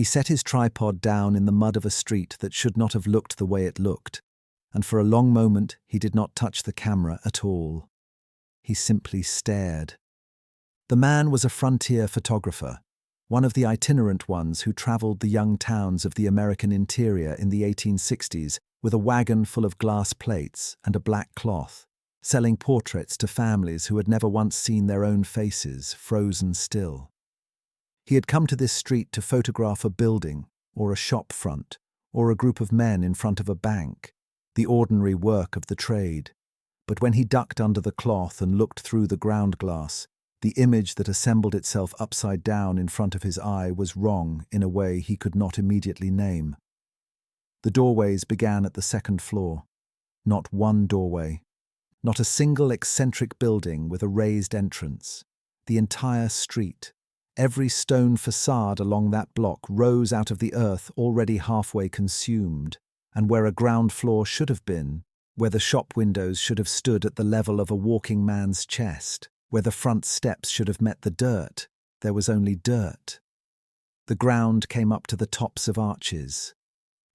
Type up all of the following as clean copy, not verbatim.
He set his tripod down in the mud of a street that should not have looked the way it looked, and for a long moment he did not touch the camera at all. He simply stared. The man was a frontier photographer, one of the itinerant ones who travelled the young towns of the American interior in the 1860s with a wagon full of glass plates and a black cloth, selling portraits to families who had never once seen their own faces, frozen still. He had come to this street to photograph a building, or a shop front, or a group of men in front of a bank, the ordinary work of the trade. But when he ducked under the cloth and looked through the ground glass, the image that assembled itself upside down in front of his eye was wrong in a way he could not immediately name. The doorways began at the second floor. Not one doorway. Not a single eccentric building with a raised entrance. The entire street, every stone facade along that block rose out of the earth already halfway consumed, and where a ground floor should have been, where the shop windows should have stood at the level of a walking man's chest, where the front steps should have met the dirt, there was only dirt. The ground came up to the tops of arches.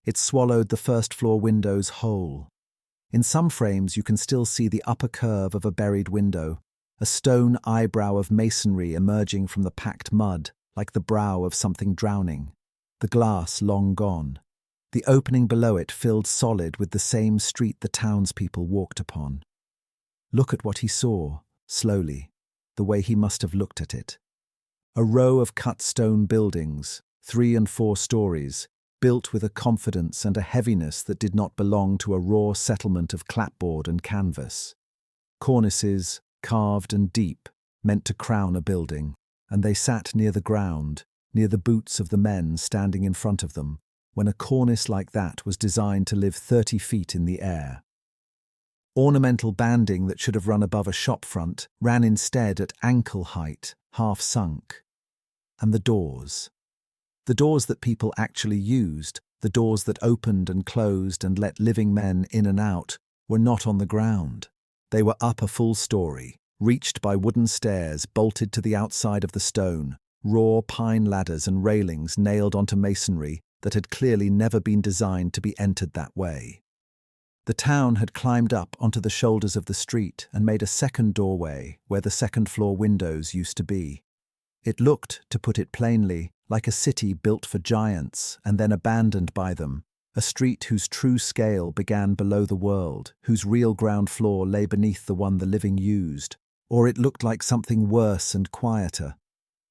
It swallowed the first-floor windows whole. In some frames you can still see the upper curve of a buried window, a stone eyebrow of masonry emerging from the packed mud, like the brow of something drowning, the glass long gone. The opening below it filled solid with the same street the townspeople walked upon. Look at what he saw, slowly, the way he must have looked at it. A row of cut stone buildings, 3 and 4 stories, built with a confidence and a heaviness that did not belong to a raw settlement of clapboard and canvas. Cornices, carved and deep, meant to crown a building, and they sat near the ground, near the boots of the men standing in front of them, when a cornice like that was designed to live 30 feet in the air. Ornamental banding that should have run above a shop front ran instead at ankle height, half sunk. And the doors that people actually used, the doors that opened and closed and let living men in and out, were not on the ground. They were up a full story, reached by wooden stairs bolted to the outside of the stone, raw pine ladders and railings nailed onto masonry that had clearly never been designed to be entered that way. The town had climbed up onto the shoulders of the street and made a second doorway where the second-floor windows used to be. It looked, to put it plainly, like a city built for giants and then abandoned by them, a street whose true scale began below the world, whose real ground floor lay beneath the one the living used, or it looked like something worse and quieter,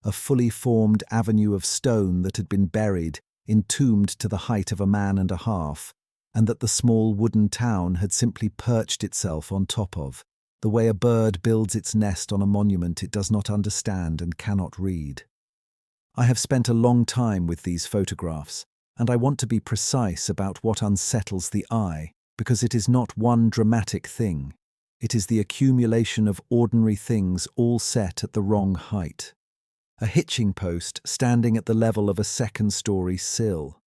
a fully formed avenue of stone that had been buried, entombed to the height of a man and a half, and that the small wooden town had simply perched itself on top of, the way a bird builds its nest on a monument it does not understand and cannot read. I have spent a long time with these photographs, and I want to be precise about what unsettles the eye, because it is not one dramatic thing. It is the accumulation of ordinary things all set at the wrong height. A hitching post standing at the level of a second-story sill.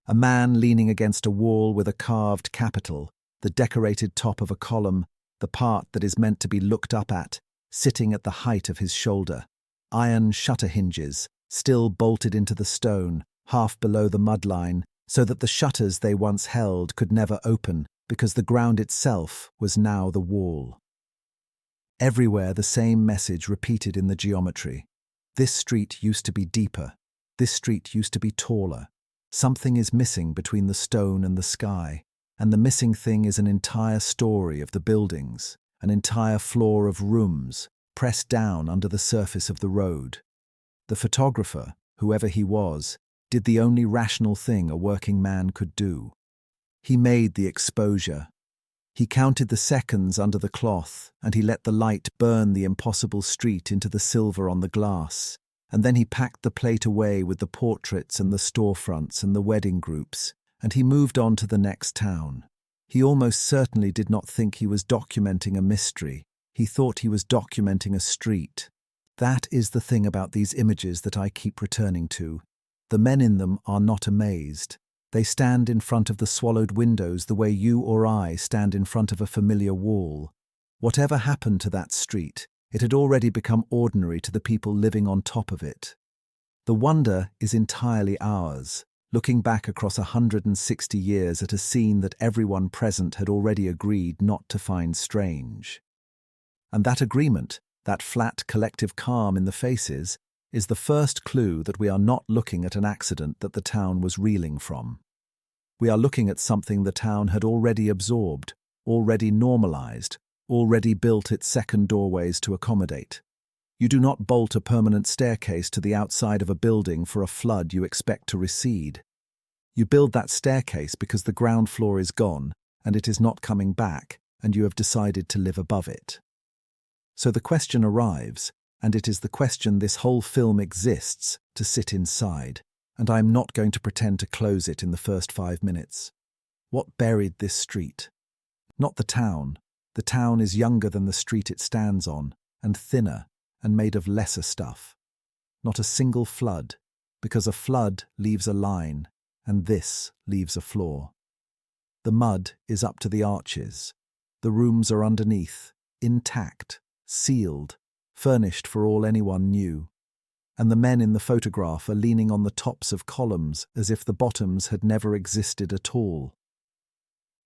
A man leaning against a wall with a carved capital, the decorated top of a column, the part that is meant to be looked up at, sitting at the height of his shoulder. Iron shutter hinges, still bolted into the stone, half below the mud line, so that the shutters they once held could never open, because the ground itself was now the wall. Everywhere the same message repeated in the geometry. This street used to be deeper. This street used to be taller. Something is missing between the stone and the sky, and the missing thing is an entire story of the buildings, an entire floor of rooms, pressed down under the surface of the road. The photographer, whoever he was, did the only rational thing a working man could do. He made the exposure. He counted the seconds under the cloth, and he let the light burn the impossible street into the silver on the glass, and then he packed the plate away with the portraits and the storefronts and the wedding groups, and he moved on to the next town. He almost certainly did not think he was documenting a mystery. He thought he was documenting a street. That is the thing about these images that I keep returning to. The men in them are not amazed. They stand in front of the swallowed windows the way you or I stand in front of a familiar wall. Whatever happened to that street, it had already become ordinary to the people living on top of it. The wonder is entirely ours, looking back across 160 years at a scene that everyone present had already agreed not to find strange. And that agreement, that flat collective calm in the faces, is the first clue that we are not looking at an accident that the town was reeling from. We are looking at something the town had already absorbed, already normalized, already built its second doorways to accommodate. You do not bolt a permanent staircase to the outside of a building for a flood you expect to recede. You build that staircase because the ground floor is gone and it is not coming back, and you have decided to live above it. So the question arrives, and it is the question this whole film exists to sit inside, and I am not going to pretend to close it in the first 5 minutes. What buried this street? Not the town. The town is younger than the street it stands on, and thinner, and made of lesser stuff. Not a single flood, because a flood leaves a line, and this leaves a floor. The mud is up to the arches. The rooms are underneath, intact, sealed, furnished for all anyone knew. And the men in the photograph are leaning on the tops of columns as if the bottoms had never existed at all.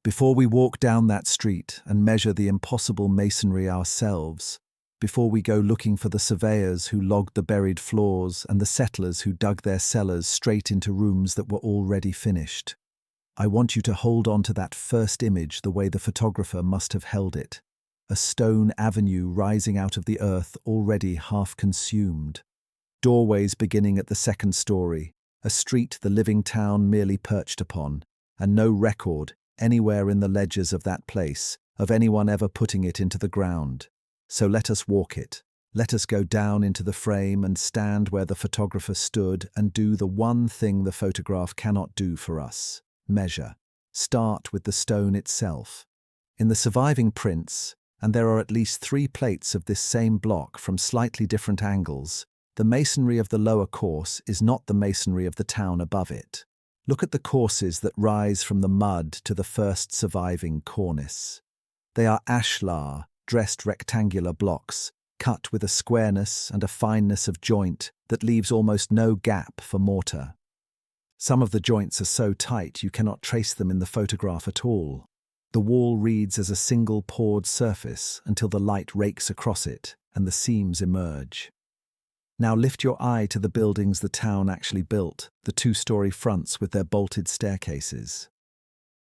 Before we walk down that street and measure the impossible masonry ourselves, before we go looking for the surveyors who logged the buried floors and the settlers who dug their cellars straight into rooms that were already finished, I want you to hold on to that first image the way the photographer must have held it. A stone avenue rising out of the earth already half consumed. Doorways beginning at the second story, a street the living town merely perched upon, and no record, anywhere in the ledgers of that place, of anyone ever putting it into the ground. So let us walk it. Let us go down into the frame and stand where the photographer stood and do the one thing the photograph cannot do for us. Measure. Start with the stone itself. In the surviving prints, and there are at least 3 plates of this same block from slightly different angles, the masonry of the lower course is not the masonry of the town above it. Look at the courses that rise from the mud to the first surviving cornice. They are ashlar, dressed rectangular blocks, cut with a squareness and a fineness of joint that leaves almost no gap for mortar. Some of the joints are so tight you cannot trace them in the photograph at all. The wall reads as a single poured surface until the light rakes across it and the seams emerge. Now lift your eye to the buildings the town actually built, the 2-story fronts with their bolted staircases.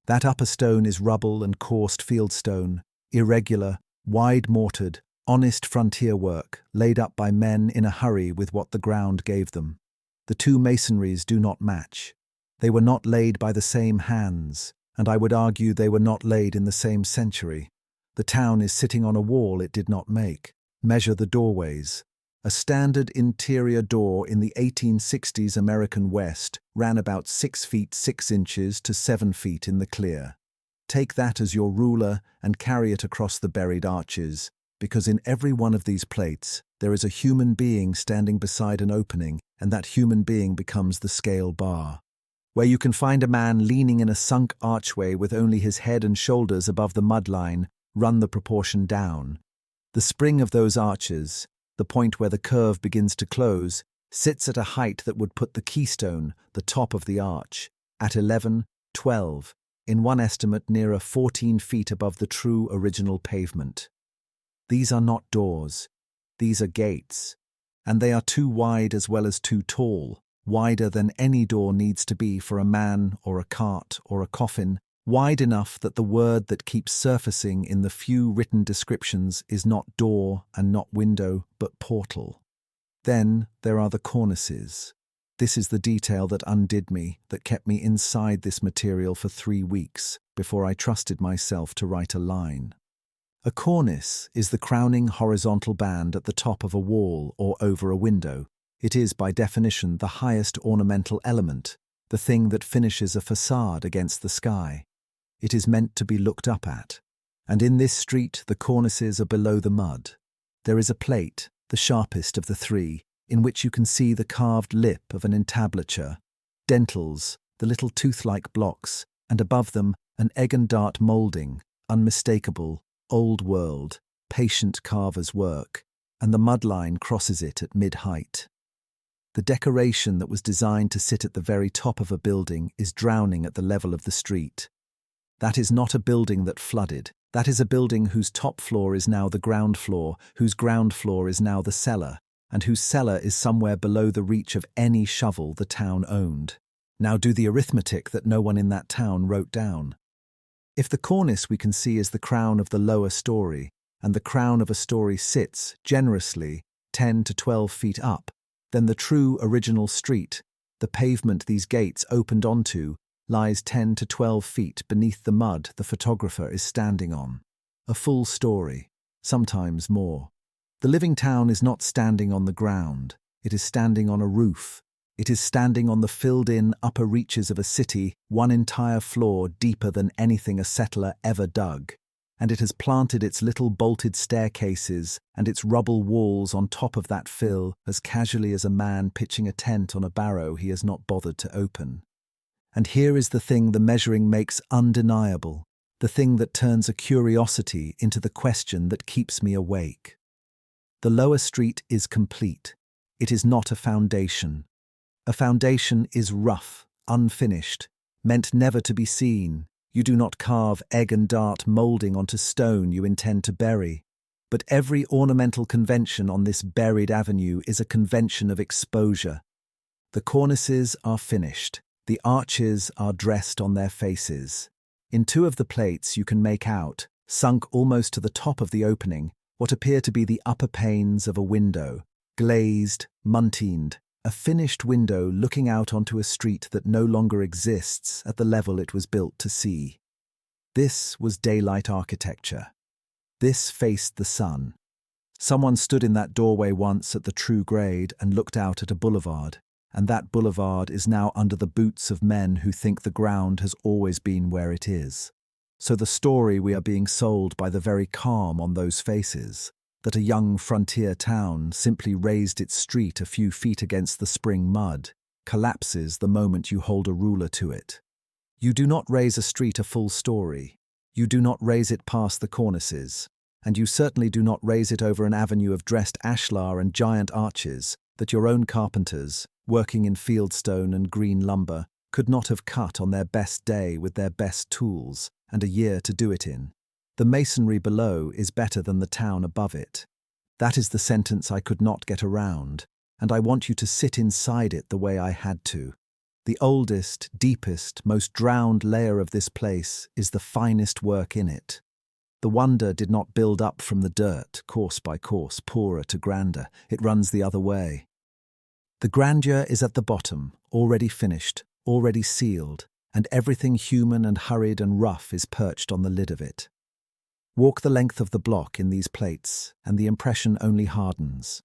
That upper stone is rubble and coursed fieldstone, irregular, wide-mortared, honest frontier work laid up by men in a hurry with what the ground gave them. The 2 masonries do not match. They were not laid by the same hands, and I would argue they were not laid in the same century. The town is sitting on a wall it did not make. Measure the doorways. A standard interior door in the 1860s American West ran about 6 feet 6 inches to 7 feet in the clear. Take that as your ruler and carry it across the buried arches, because in every one of these plates there is a human being standing beside an opening, and that human being becomes the scale bar. Where you can find a man leaning in a sunk archway with only his head and shoulders above the mud line, run the proportion down. The spring of those arches, the point where the curve begins to close, sits at a height that would put the keystone, the top of the arch, at 11, 12, in one estimate nearer 14 feet above the true original pavement. These are not doors. These are gates. And they are too wide as well as too tall, wider than any door needs to be for a man or a cart or a coffin, wide enough that the word that keeps surfacing in the few written descriptions is not door and not window, but portal. Then there are the cornices. This is the detail that undid me, that kept me inside this material for 3 weeks before I trusted myself to write a line. A cornice is the crowning horizontal band at the top of a wall or over a window. It is, by definition, the highest ornamental element, the thing that finishes a facade against the sky. It is meant to be looked up at. And in this street, the cornices are below the mud. There is a plate, the sharpest of the 3, in which you can see the carved lip of an entablature, dentils, the little tooth-like blocks, and above them an egg and dart moulding, unmistakable, old world, patient carver's work, and the mud line crosses it at mid-height. The decoration that was designed to sit at the very top of a building is drowning at the level of the street. That is not a building that flooded. That is a building whose top floor is now the ground floor, whose ground floor is now the cellar, and whose cellar is somewhere below the reach of any shovel the town owned. Now do the arithmetic that no one in that town wrote down. If the cornice we can see is the crown of the lower story, and the crown of a story sits, generously, 10 to 12 feet up, then the true original street, the pavement these gates opened onto, lies 10 to 12 feet beneath the mud the photographer is standing on. A full story, sometimes more. The living town is not standing on the ground, it is standing on a roof. It is standing on the filled-in upper reaches of a city, one entire floor deeper than anything a settler ever dug. And it has planted its little bolted staircases and its rubble walls on top of that fill as casually as a man pitching a tent on a barrow he has not bothered to open. And here is the thing the measuring makes undeniable, the thing that turns a curiosity into the question that keeps me awake. The lower street is complete. It is not a foundation. A foundation is rough, unfinished, meant never to be seen. You do not carve egg and dart moulding onto stone you intend to bury. But every ornamental convention on this buried avenue is a convention of exposure. The cornices are finished. The arches are dressed on their faces. In two of the plates you can make out, sunk almost to the top of the opening, what appear to be the upper panes of a window, glazed, muntined, a finished window looking out onto a street that no longer exists at the level it was built to see. This was daylight architecture. This faced the sun. Someone stood in that doorway once at the true grade and looked out at a boulevard, and that boulevard is now under the boots of men who think the ground has always been where it is. So the story we are being sold by the very calm on those faces, that a young frontier town simply raised its street a few feet against the spring mud, collapses the moment you hold a ruler to it. You do not raise a street a full story. You do not raise it past the cornices, and you certainly do not raise it over an avenue of dressed ashlar and giant arches that your own carpenters, working in fieldstone and green lumber, could not have cut on their best day with their best tools, and a year to do it in. The masonry below is better than the town above it. That is the sentence I could not get around, and I want you to sit inside it the way I had to. The oldest, deepest, most drowned layer of this place is the finest work in it. The wonder did not build up from the dirt, course by course, poorer to grander. It runs the other way. The grandeur is at the bottom, already finished, already sealed, and everything human and hurried and rough is perched on the lid of it. Walk the length of the block in these plates, and the impression only hardens.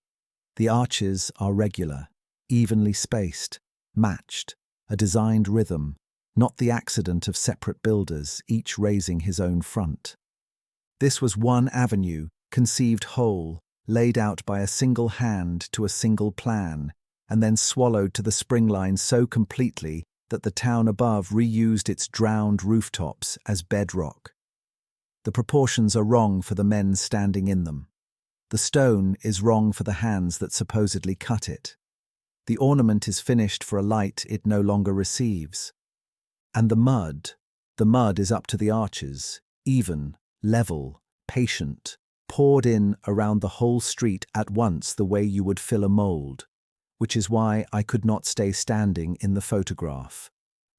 The arches are regular, evenly spaced, matched, a designed rhythm, not the accident of separate builders, each raising his own front. This was one avenue, conceived whole, laid out by a single hand to a single plan, and then swallowed to the spring line so completely that the town above reused its drowned rooftops as bedrock. The proportions are wrong for the men standing in them. The stone is wrong for the hands that supposedly cut it. The ornament is finished for a light it no longer receives. And the mud is up to the arches, even, level, patient, poured in around the whole street at once the way you would fill a mould, which is why I could not stay standing in the photograph,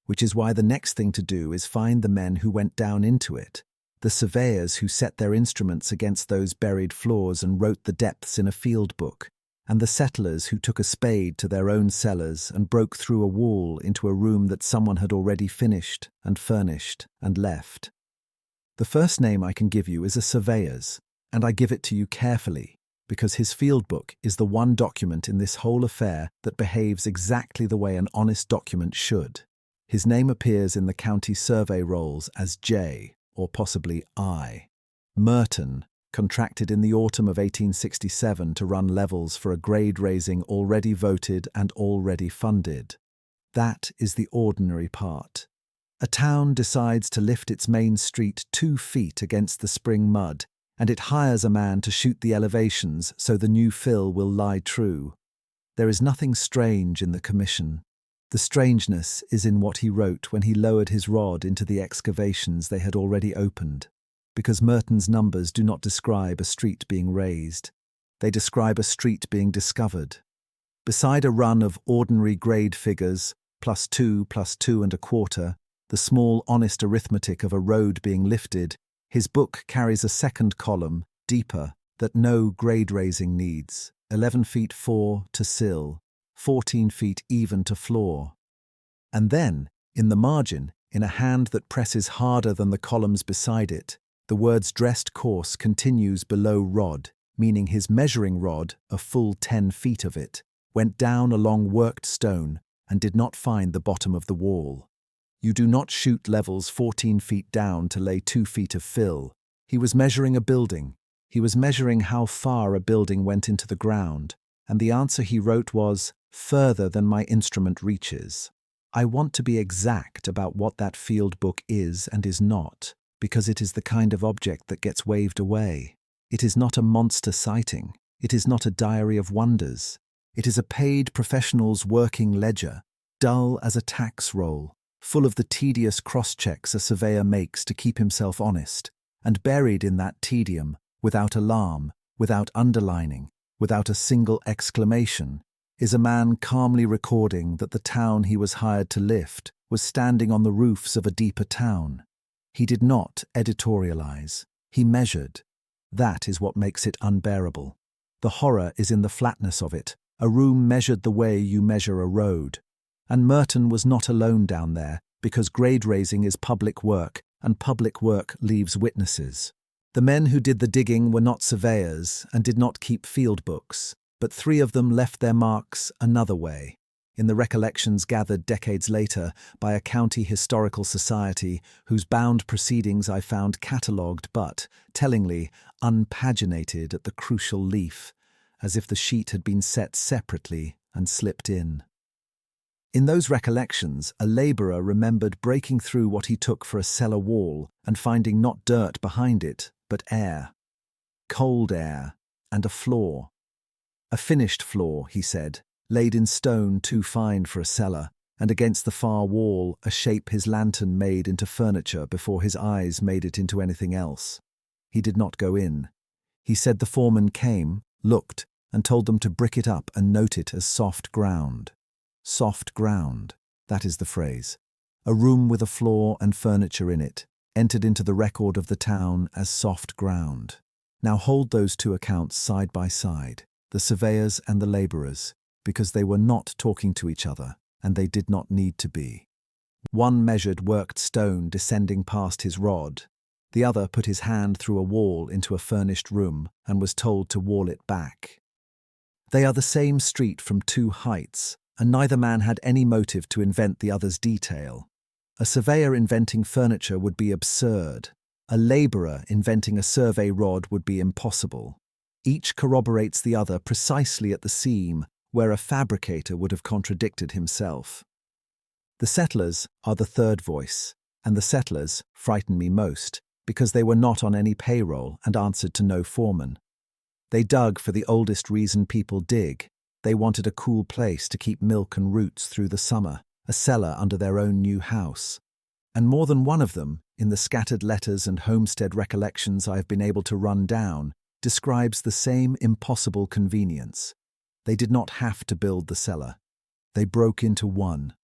which is why the next thing to do is find the men who went down into it, the surveyors who set their instruments against those buried floors and wrote the depths in a field book, and the settlers who took a spade to their own cellars and broke through a wall into a room that someone had already finished and furnished and left. The first name I can give you is a surveyor's, and I give it to you carefully, because his field book is the one document in this whole affair that behaves exactly the way an honest document should. His name appears in the county survey rolls as J, or possibly I. Merton, contracted in the autumn of 1867 to run levels for a grade raising already voted and already funded. That is the ordinary part. A town decides to lift its main street 2 feet against the spring mud, and it hires a man to shoot the elevations so the new fill will lie true. There is nothing strange in the commission. The strangeness is in what he wrote when he lowered his rod into the excavations they had already opened, because Merton's numbers do not describe a street being raised. They describe a street being discovered. Beside a run of ordinary grade figures, +2, +2 1/4, the small honest arithmetic of a road being lifted, his book carries a second column, deeper, that no grade raising needs, 11 feet 4 to sill, 14 feet even to floor. And then, in the margin, in a hand that presses harder than the columns beside it, the words dressed course continues below rod, meaning his measuring rod, a full 10 feet of it, went down along worked stone and did not find the bottom of the wall. You do not shoot levels 14 feet down to lay 2 feet of fill. He was measuring a building. He was measuring how far a building went into the ground, and the answer he wrote was, "Further than my instrument reaches." I want to be exact about what that field book is and is not, because it is the kind of object that gets waved away. It is not a monster sighting. It is not a diary of wonders. It is a paid professional's working ledger, dull as a tax roll, full of the tedious cross-checks a surveyor makes to keep himself honest, and buried in that tedium, without alarm, without underlining, without a single exclamation, is a man calmly recording that the town he was hired to lift was standing on the roofs of a deeper town. He did not editorialize. He measured. That is what makes it unbearable. The horror is in the flatness of it. A room measured the way you measure a road. And Merton was not alone down there, because grade raising is public work, and public work leaves witnesses. The men who did the digging were not surveyors and did not keep field books, but 3 of them left their marks another way, in the recollections gathered decades later by a county historical society whose bound proceedings I found catalogued but, tellingly, unpaginated at the crucial leaf, as if the sheet had been set separately and slipped in. In those recollections, a labourer remembered breaking through what he took for a cellar wall and finding not dirt behind it, but air. Cold air, and a floor. A finished floor, he said, laid in stone too fine for a cellar, and against the far wall a shape his lantern made into furniture before his eyes made it into anything else. He did not go in. He said the foreman came, looked, and told them to brick it up and note it as soft ground. Soft ground, that is the phrase. A room with a floor and furniture in it, entered into the record of the town as soft ground. Now hold those 2 accounts side by side, the surveyors and the labourers, because they were not talking to each other, and they did not need to be. One measured worked stone descending past his rod. The other put his hand through a wall into a furnished room and was told to wall it back. They are the same street from 2 heights, and neither man had any motive to invent the other's detail. A surveyor inventing furniture would be absurd. A labourer inventing a survey rod would be impossible. Each corroborates the other precisely at the seam where a fabricator would have contradicted himself. The settlers are the third voice, and the settlers frighten me most, because they were not on any payroll and answered to no foreman. They dug for the oldest reason people dig. They wanted a cool place to keep milk and roots through the summer, a cellar under their own new house. And more than one of them, in the scattered letters and homestead recollections I have been able to run down, describes the same impossible convenience. They did not have to build the cellar. They broke into one.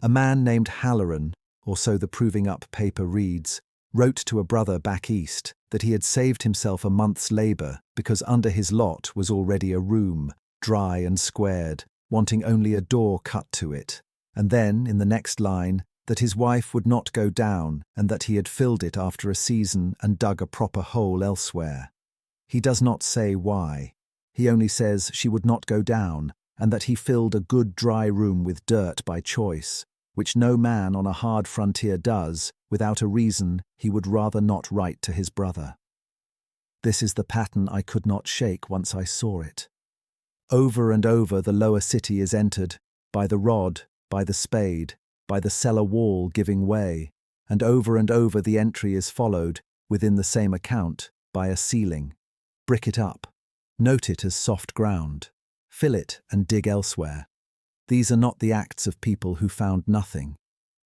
A man named Halloran, or so the proving up paper reads, wrote to a brother back east that he had saved himself a month's labour because under his lot was already a room, dry and squared, wanting only a door cut to it, and then, in the next line, that his wife would not go down and that he had filled it after a season and dug a proper hole elsewhere. He does not say why. He only says she would not go down and that he filled a good dry room with dirt by choice, which no man on a hard frontier does, without a reason he would rather not write to his brother. This is the pattern I could not shake once I saw it. Over and over the lower city is entered, by the rod, by the spade, by the cellar wall giving way, and over the entry is followed, within the same account, by a ceiling. Brick it up. Note it as soft ground. Fill it and dig elsewhere. These are not the acts of people who found nothing.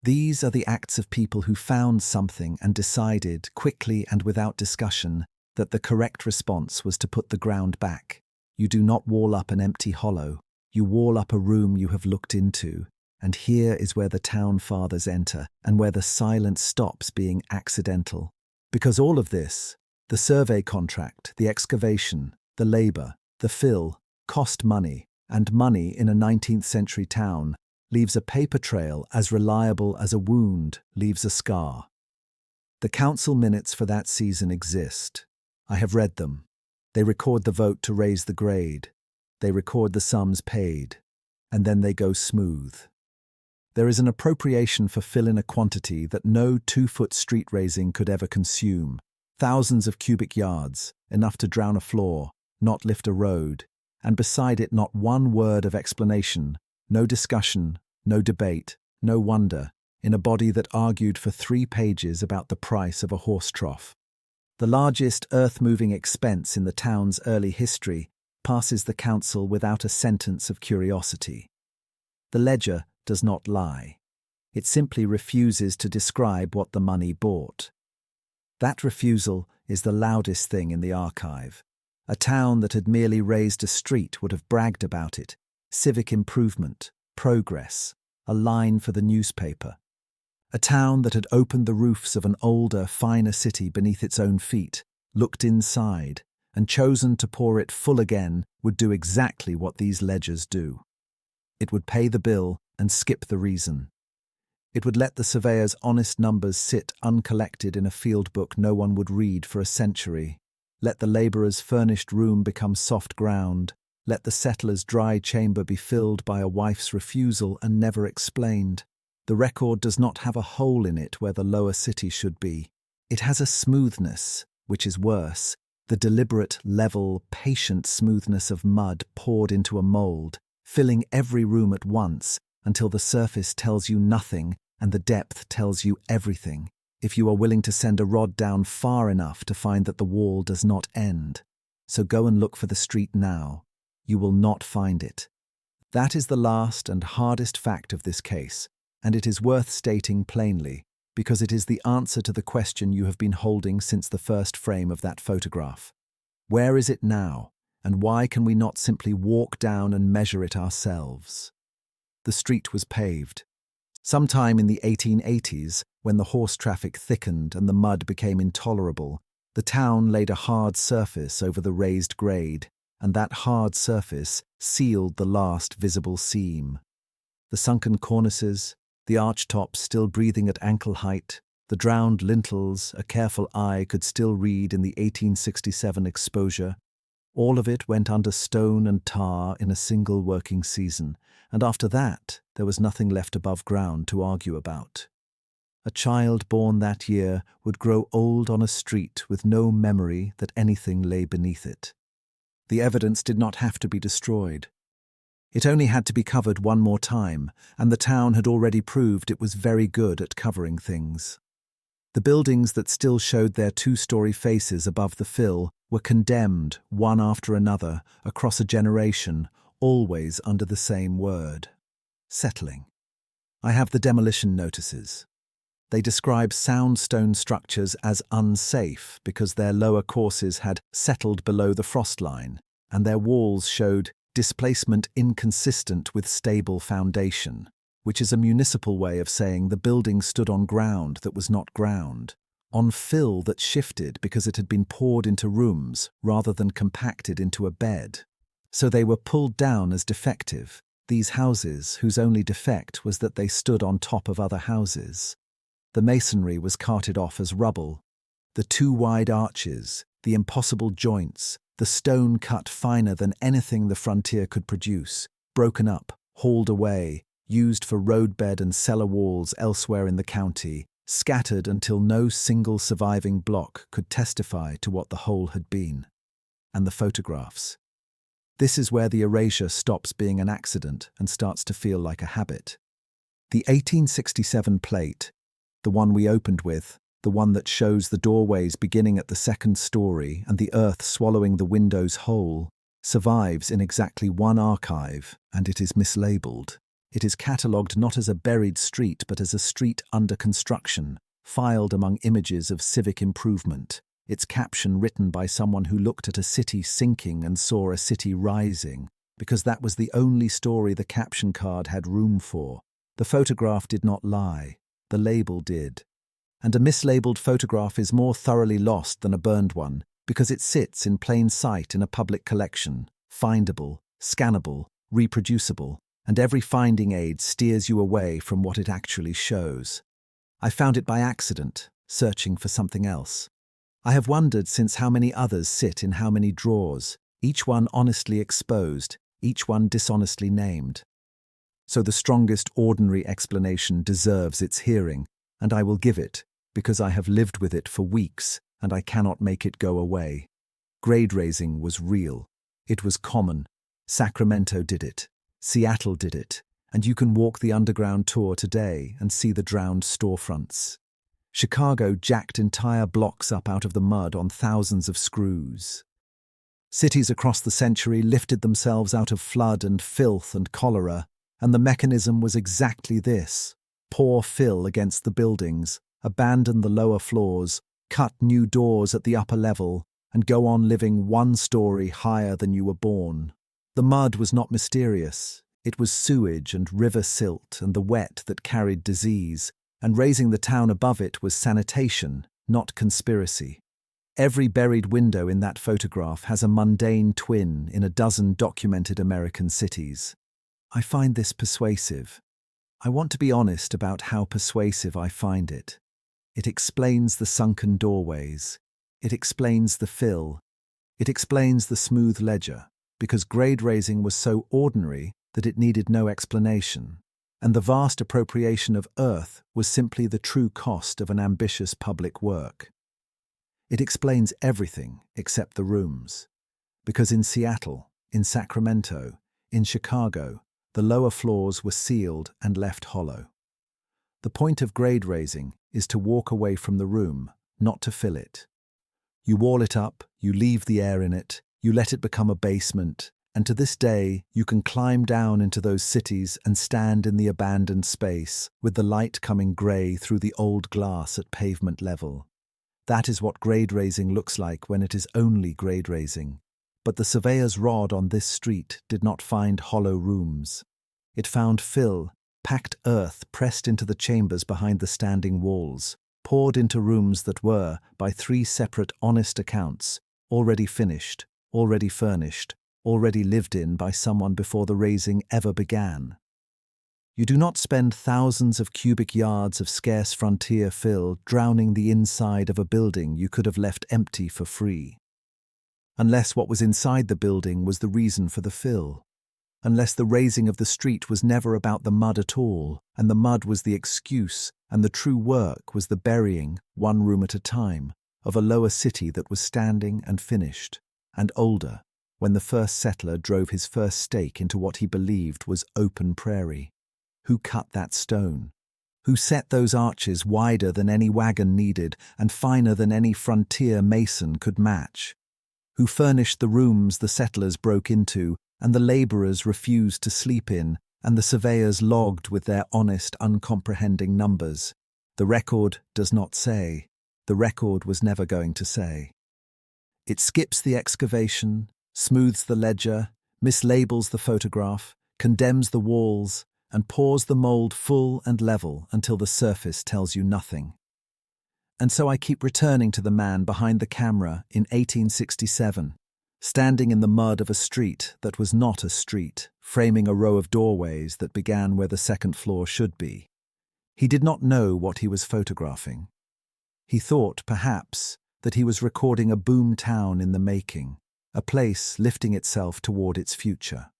These are the acts of people who found something and decided, quickly and without discussion, that the correct response was to put the ground back. You do not wall up an empty hollow. You wall up a room you have looked into. And here is where the town fathers enter, and where the silence stops being accidental. Because all of this, the survey contract, the excavation, the labor, the fill, cost money, and money in a 19th century town leaves a paper trail as reliable as a wound leaves a scar. The council minutes for that season exist. I have read them. They record the vote to raise the grade. They record the sums paid. And then they go smooth. There is an appropriation for fill in a quantity that no 2-foot street raising could ever consume. Thousands of cubic yards, enough to drown a floor, not lift a road, and beside it not one word of explanation, no discussion, no debate, no wonder, in a body that argued for 3 pages about the price of a horse trough. The largest earth-moving expense in the town's early history passes the council without a sentence of curiosity. The ledger does not lie. It simply refuses to describe what the money bought. That refusal is the loudest thing in the archive. A town that had merely raised a street would have bragged about it. Civic improvement, progress, a line for the newspaper. A town that had opened the roofs of an older, finer city beneath its own feet, looked inside, and chosen to pour it full again would do exactly what these ledgers do. It would pay the bill and skip the reason. It would let the surveyor's honest numbers sit uncollected in a field book no one would read for a century. Let the labourer's furnished room become soft ground. Let the settler's dry chamber be filled by a wife's refusal and never explained. The record does not have a hole in it where the lower city should be. It has a smoothness, which is worse, the deliberate, level, patient smoothness of mud poured into a mould, filling every room at once, until the surface tells you nothing and the depth tells you everything, if you are willing to send a rod down far enough to find that the wall does not end. So go and look for the street now. You will not find it. That is the last and hardest fact of this case, and it is worth stating plainly, because it is the answer to the question you have been holding since the first frame of that photograph. Where is it now, and why can we not simply walk down and measure it ourselves? The street was paved. Sometime in the 1880s, when the horse traffic thickened and the mud became intolerable, the town laid a hard surface over the raised grade, and that hard surface sealed the last visible seam. The sunken cornices, the archtops still breathing at ankle height, the drowned lintels a careful eye could still read in the 1867 exposure, all of it went under stone and tar in a single working season, and after that there was nothing left above ground to argue about. A child born that year would grow old on a street with no memory that anything lay beneath it. The evidence did not have to be destroyed. It only had to be covered one more time, and the town had already proved it was very good at covering things. The buildings that still showed their 2-story faces above the fill were condemned, one after another, across a generation, always under the same word: settling. I have the demolition notices. They describe sound stone structures as unsafe because their lower courses had settled below the frost line, and their walls showed displacement inconsistent with stable foundation, which is a municipal way of saying the building stood on ground that was not ground, on fill that shifted because it had been poured into rooms rather than compacted into a bed. So they were pulled down as defective, these houses whose only defect was that they stood on top of other houses. The masonry was carted off as rubble. The 2 wide arches, the impossible joints, the stone cut finer than anything the frontier could produce, broken up, hauled away, used for roadbed and cellar walls elsewhere in the county, scattered until no single surviving block could testify to what the whole had been. And the photographs. This is where the erasure stops being an accident and starts to feel like a habit. The 1867 plate, the one we opened with, the one that shows the doorways beginning at the second story and the earth swallowing the windows whole, survives in exactly one archive, and it is mislabeled. It is catalogued not as a buried street, but as a street under construction, filed among images of civic improvement, its caption written by someone who looked at a city sinking and saw a city rising, because that was the only story the caption card had room for. The photograph did not lie, the label did. And a mislabeled photograph is more thoroughly lost than a burned one, because it sits in plain sight in a public collection, findable, scannable, reproducible, and every finding aid steers you away from what it actually shows. I found it by accident, searching for something else. I have wondered since how many others sit in how many drawers, each one honestly exposed, each one dishonestly named. So the strongest ordinary explanation deserves its hearing, and I will give it, because I have lived with it for weeks, and I cannot make it go away. Grade raising was real. It was common. Sacramento did it. Seattle did it. And you can walk the underground tour today and see the drowned storefronts. Chicago jacked entire blocks up out of the mud on thousands of screws. Cities across the century lifted themselves out of flood and filth and cholera, and the mechanism was exactly this: pour fill against the buildings, abandon the lower floors, cut new doors at the upper level, and go on living one story higher than you were born. The mud was not mysterious. It was sewage and river silt and the wet that carried disease, and raising the town above it was sanitation, not conspiracy. Every buried window in that photograph has a mundane twin in a dozen documented American cities. I find this persuasive. I want to be honest about how persuasive I find it. It explains the sunken doorways. It explains the fill. It explains the smooth ledger, because grade raising was so ordinary that it needed no explanation, and the vast appropriation of earth was simply the true cost of an ambitious public work. It explains everything except the rooms, because in Seattle, in Sacramento, in Chicago, the lower floors were sealed and left hollow. The point of grade raising is to walk away from the room, not to fill it. You wall it up, you leave the air in it, you let it become a basement, and to this day you can climb down into those cities and stand in the abandoned space, with the light coming grey through the old glass at pavement level. That is what grade raising looks like when it is only grade raising. But the surveyor's rod on this street did not find hollow rooms. It found fill, packed earth pressed into the chambers behind the standing walls, poured into rooms that were, by three separate honest accounts, already finished, already furnished, already lived in by someone before the raising ever began. You do not spend thousands of cubic yards of scarce frontier fill drowning the inside of a building you could have left empty for free. Unless what was inside the building was the reason for the fill. Unless the raising of the street was never about the mud at all, and the mud was the excuse, and the true work was the burying, one room at a time, of a lower city that was standing and finished, and older, when the first settler drove his first stake into what he believed was open prairie. Who cut that stone? Who set those arches wider than any wagon needed and finer than any frontier mason could match? Who furnished the rooms the settlers broke into and the labourers refused to sleep in and the surveyors logged with their honest, uncomprehending numbers? The record does not say. The record was never going to say. It skips the excavation, smooths the ledger, mislabels the photograph, condemns the walls, and pours the mould full and level until the surface tells you nothing. And so I keep returning to the man behind the camera in 1867, standing in the mud of a street that was not a street, framing a row of doorways that began where the second floor should be. He did not know what he was photographing. He thought, perhaps, that he was recording a boom town in the making, a place lifting itself toward its future.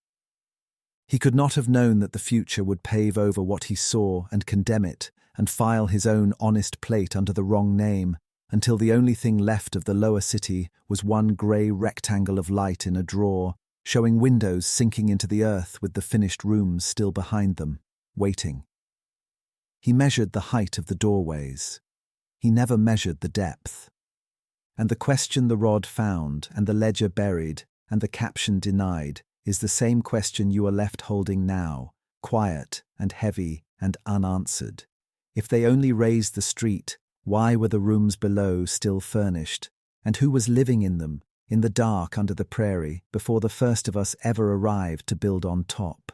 He could not have known that the future would pave over what he saw and condemn it and file his own honest plate under the wrong name until the only thing left of the lower city was one grey rectangle of light in a drawer, showing windows sinking into the earth with the finished rooms still behind them, waiting. He measured the height of the doorways. He never measured the depth. And the question the rod found and the ledger buried and the caption denied, is the same question you are left holding now, quiet and heavy and unanswered. If they only raised the street, why were the rooms below still furnished? And who was living in them, in the dark under the prairie, before the first of us ever arrived to build on top?